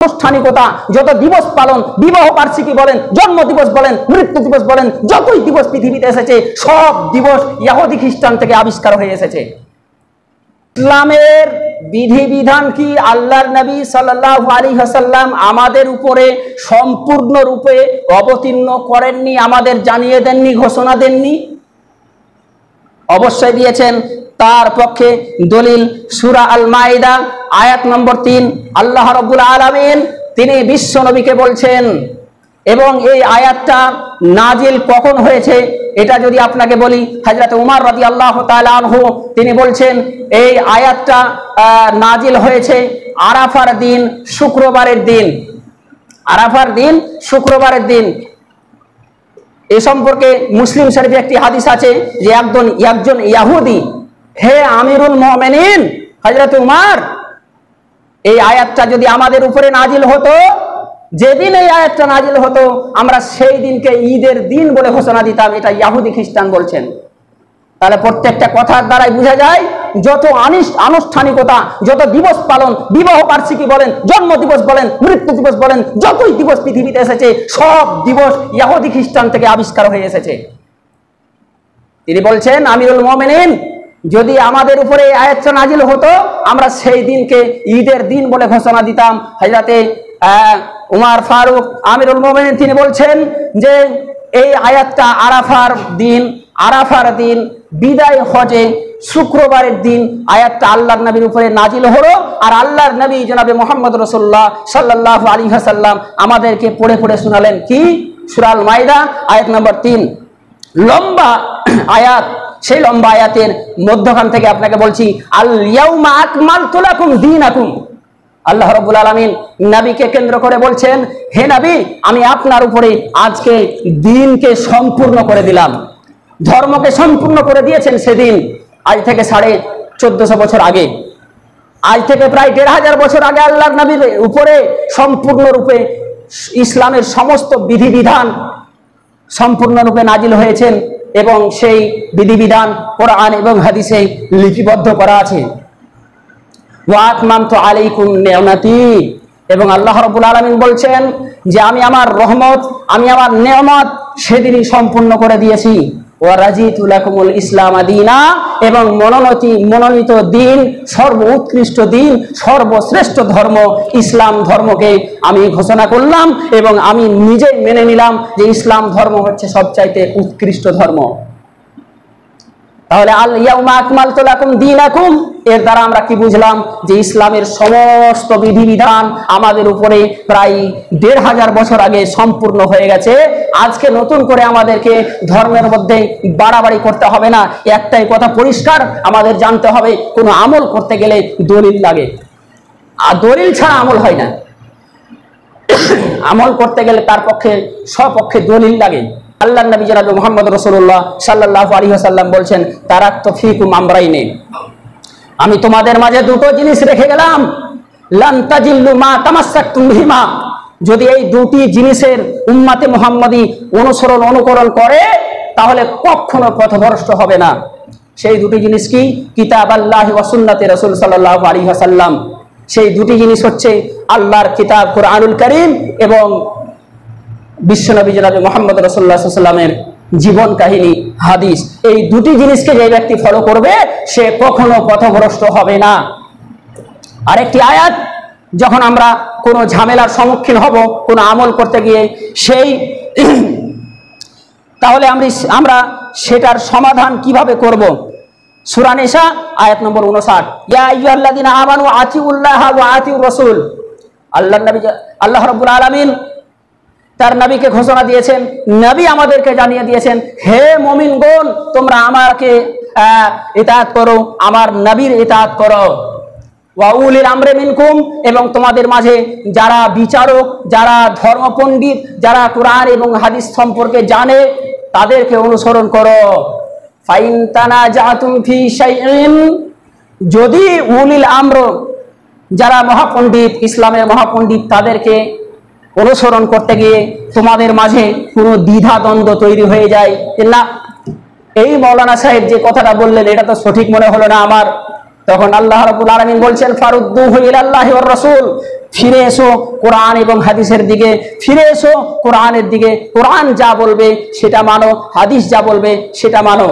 আনুষ্ঠানিকতা যত দিবস পালন, বিবাহ বার্ষিকী বলেন, জন্ম দিবস বলেন, মৃত্যু দিবস বলেন, যতই দিবস পৃথিবীতে এসেছে সব দিবস ইহুদি খ্রিস্টান থেকে আবিষ্কার হয়ে এসেছে। ইসলামের বিধিবিধান কি আল্লাহর নবী সাল্লাল্লাহু আলাইহি ওয়াসাল্লাম আমাদের উপরে সম্পূর্ণরূপে অবতীর্ণ করেননি, আমাদের জানিয়ে দেননি, ঘোষণা দেননি? অবশ্যই দিয়েছেন। তার পক্ষে দলিল সূরা আল মাইদা আয়াত নম্বর 3। আল্লাহ রাব্বুল আলামিন তিনি বিশ্ব নবীকে বলছেন, এবং এই আয়াতটা নাজিল কখন হয়েছে এটা যদি আপনাকে বলি, হযরত উমর রাদিয়াল্লাহু তাআলা আনহু তিনি বলছেন এই আয়াতটা নাজিল হয়েছে আরাফার দিন, শুক্রবারের দিন। আরাফার দিন, শুক্রবারের দিন। এই সম্পর্কে মুসলিম শরীফে একটি হাদিস আছে যে একজন ইহুদি, হে আমিরুল মুমিনিন হযরত উমর, এই আয়াতটা যদি আমাদের উপরে নাজিল হতো, যেদিন এই আয়াতটা নাজিল হতো আমরা সেই দিনকে ঈদের দিন বলে ঘোষণা দিতাম। এটা ইহুদি খ্রিস্টান বলছেন। তাহলে প্রত্যেকটা কথার দ্বারাই বোঝা যায় যত আনুষ্ঠানিকতা, যত দিবস পালন, বিবাহ বার্ষিকী বলেন, জন্ম দিবস বলেন, মৃত্যু দিবস বলেন, যতই দিবস পৃথিবীতে এসেছে সব দিবস ইহুদি খ্রিস্টান থেকে আবিষ্কার হয়ে এসেছে। তিনি বলছেন আমিরুল মুমিনিন, যদি আমাদের উপরে এই আয়াতটা নাজিল হতো আমরা সেই দিনকে ঈদের দিন বলে ঘোষণা দিতাম। হযরতে উমর ফারুক আমিরুল মুমিনিন তিনি বলছেন যে এই আয়াতটা আরাফার দিন বিদায় হজে শুক্রবারের দিন আয়াতটা আল্লাহর নবীর উপরে নাজিল হলো, আর আল্লাহর নবী জনাবে মুহাম্মদ রাসূলুল্লাহ সাল্লাল্লাহু আলাইহি ওয়াসাল্লাম আমাদেরকে পড়ে পড়ে শোনালেন কি? সূরা আল মাইদা আয়াত নম্বর 3। লম্বা আয়াত। সেই লম্বা আয়াতের মধ্যখান থেকে আপনাকে বলছি, আল ইয়াউমা আকমালতু লাকুম দীনাকুম। আল্লাহ রাব্বুল আলামিন নবীকে কেন্দ্র করে বলছেন, হে নবী, আমি আপনার উপরে আজকে দিনকে সম্পূর্ণ করে দিলাম। ধর্মকে সম্পূর্ণ করে দিয়েছেন সেদিন, আজ থেকে 1450 বছর আগে, আজ থেকে প্রায় 1500 বছর আগে আল্লাহর নবীর উপরে সম্পূর্ণরূপে ইসলামের সমস্ত বিধিবিধান সম্পূর্ণরূপে নাজিল হয়েছেন, এবং সেই বিধিবিধান কোরআন এবং হাদিসে লিপিবদ্ধ করা আছে। ওয়া আতমামতু আলাইকুম নি'মাতি, এবং আল্লাহ রাব্বুল আলামিন বলছেন যে আমি আমার রহমত, আমি আমার নেয়ামত সেদিনই সম্পূর্ণ করে দিয়েছি। ওয়া রাজিতু লাকুমুল ইসলাম দীনা, এবং মনোনীত দিন, সর্বোৎকৃষ্ট দিন, সর্বশ্রেষ্ঠ ধর্ম ইসলাম ধর্মকে আমি ঘোষণা করলাম, এবং আমি নিজেই মেনে নিলাম যে ইসলাম ধর্ম হচ্ছে সবচাইতে উৎকৃষ্ট ধর্ম। তাহলে আল ইয়াউমা আকমালতু লাকুম দীনাকুম এর দ্বারা আমরা কি বুঝলাম? যে ইসলামের সমস্ত বিধিবিধান আমাদের উপরে প্রায় 1500 বছর আগে সম্পূর্ণ হয়ে গেছে। আজকে নতুন করে আমাদেরকে ধর্মের মধ্যে বাড়াবাড়ি করতে হবে না। একটাই কথা পরিষ্কার আমাদের জানতে হবে, কোনো আমল করতে গেলে দলিল লাগে, আর দলিল ছাড়া আমল হয় না। আমল করতে গেলে তার পক্ষে স্বপক্ষে দলিল লাগে। আল্লাহর নবী জনাব মুহাম্মদ রাসূলুল্লাহ সাল্লাল্লাহু আলাইহি ওয়াসাল্লাম বলছেন, তারাকতু ফীকুম আমরাইনি, আমি তোমাদের মাঝে দুটো জিনিস রেখে গেলাম, লান তাজিল্লু মা তামাসসাকতুম বিহিমা, যদি এই দুটি জিনিসের উম্মতে মুহাম্মাদি অনুকরণ করে তাহলে কখনো পথভ্রষ্ট হবে না। সেই দুটি জিনিস কি? কিতাবাল্লাহি ওয়া সুন্নাতে রাসূল সাল্লাল্লাহু আলাইহি ওয়াসাল্লাম। সেই দুটি জিনিস হচ্ছে আল্লাহর কিতাব কুরআনুল কারীম এবং বিশ্বনবী জনাব মুহাম্মদ রাসূলুল্লাহ সাল্লাল্লাহু আলাইহি ওয়াসাল্লামের জীবন কাহিনী হাদিস। এই দুটি জিনিসকে যে ব্যক্তি ফলো করবে সে কখনো পথভ্রষ্ট হবে না। আরেকটি আয়াত, যখন আমরা কোনো ঝামেলার সম্মুখীন হব কোনো আমল করতে গিয়ে, তাহলে আমরা সেটার সমাধান কিভাবে করব? সূরা নিসা আয়াত নম্বর 59, ইয়া আইয়ুহাল্লাযীনা আমানু আতিউল্লাহ ওয়া আতিউর রাসূল। আল্লাহ রাব্বুল আলামিন তার নবীকে ঘোষণা দিয়েছেন, নবী আমাদেরকে জানিয়ে দিয়েছেন, হে মুমিনগণ, তোমরা আমাকে ইতাআত করো, আমার নবীর ইতাআত করো। ওয়া উলিল আমরি মিনকুম, এবং তোমাদের মাঝে যারা বিচারক, যারা ধর্মপণ্ডিত, যারা কুরআন এবং হাদিস সম্পর্কে জানে তাদেরকে অনুসরণ করো। ফাইন তানাজাতুম ফি শাইইন, যদি উলিল আমর যারা মহাপণ্ডিত, ইসলামের মহাপণ্ডিত, তাদেরকে অনুসরণ করতে গিয়ে তোমাদের মাঝে কোনো দ্বিধা দ্বন্দ্ব তৈরি হয়ে যায় যে না, এই মৌলানা সাহেব যে কথাটা বললেন এটা তো সঠিক মনে হলো না আমার, তখন আল্লাহ রাব্বুল আলামিন বলছেন ফারুদ্দুহু ইলাল্লাহি ওয়ার রাসূল, ফিরে এসো কোরআন এবং হাদিসের দিকে, ফিরে এসো কোরআনের দিকে। কোরআন যা বলবে সেটা মানো, হাদিস যা বলবে সেটা মানো।